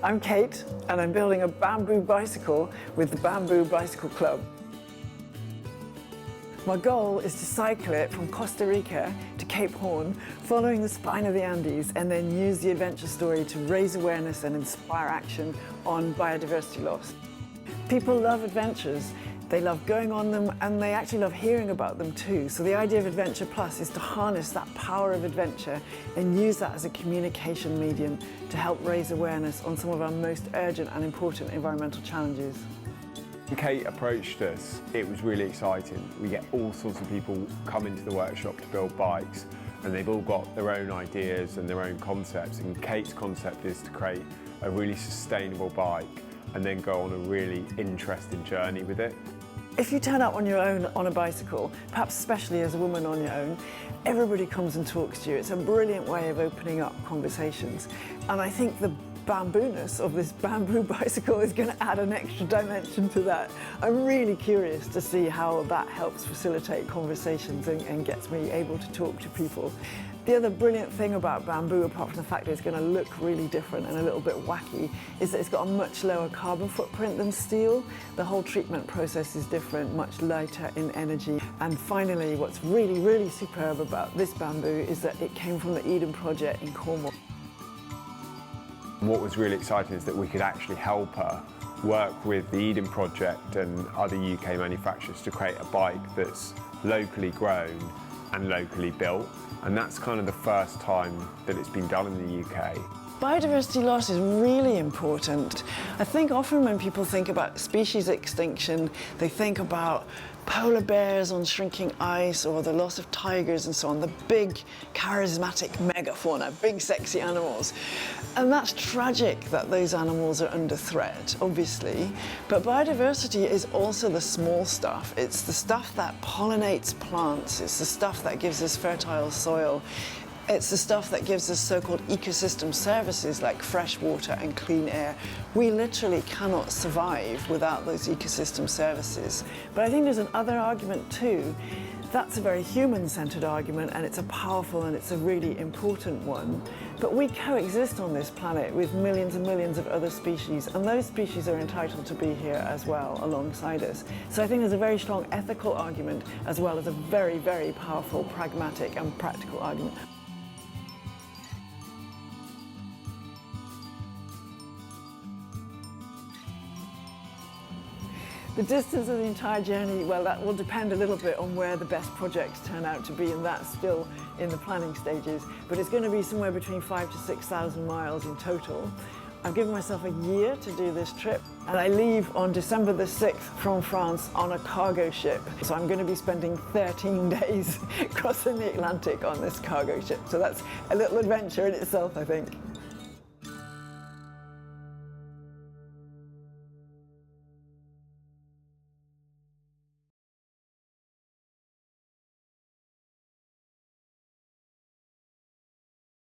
I'm Kate, and I'm building a bamboo bicycle with the Bamboo Bicycle Club. My goal is to cycle it from Costa Rica to Cape Horn, following the spine of the Andes, and then use the adventure story to raise awareness and inspire action on biodiversity loss. People love adventures. They love going on them, and they actually love hearing about them too. So the idea of Adventure Plus is to harness that power of adventure and use that as a communication medium to help raise awareness on some of our most urgent and important environmental challenges. When Kate approached us, it was really exciting. We get all sorts of people come into the workshop to build bikes, and they've all got their own ideas and their own concepts. And Kate's concept is to create a really sustainable bike and then go on a really interesting journey with it. If you turn up on your own on a bicycle, perhaps especially as a woman on your own, everybody comes and talks to you. It's a brilliant way of opening up conversations. And I think the bamboo-ness of this bamboo bicycle is going to add an extra dimension to that. I'm really curious to see how that helps facilitate conversations and gets me able to talk to people. The other brilliant thing about bamboo, apart from the fact that it's going to look really different and a little bit wacky, is that it's got a much lower carbon footprint than steel. The whole treatment process is different, much lighter in energy. And finally, what's really, really superb about this bamboo is that it came from the Eden project in Cornwall. What was really exciting is that we could actually help her work with the Eden project and other UK manufacturers to create a bike that's locally grown and locally built. And that's kind of the first time that it's been done in the UK. Biodiversity loss is really important. I think often when people think about species extinction, they think about polar bears on shrinking ice or the loss of tigers and so on, the big, charismatic megafauna, big, sexy animals. And that's tragic that those animals are under threat, obviously. But biodiversity is also the small stuff. It's the stuff that pollinates plants. It's the stuff that gives us fertile soil. It's the stuff that gives us so-called ecosystem services like fresh water and clean air. We literally cannot survive without those ecosystem services. But I think there's another argument too. That's a very human-centered argument, and it's a powerful and it's a really important one. But we coexist on this planet with millions and millions of other species, and those species are entitled to be here as well alongside us. So I think there's a very strong ethical argument as well as a very, very powerful pragmatic and practical argument. The distance of the entire journey, well, that will depend a little bit on where the best projects turn out to be, and that's still in the planning stages. But it's going to be somewhere between 5,000 to 6,000 miles in total. I've given myself a year to do this trip, and I leave on December the 6th from France on a cargo ship. So I'm going to be spending 13 days crossing the Atlantic on this cargo ship. So that's a little adventure in itself, I think.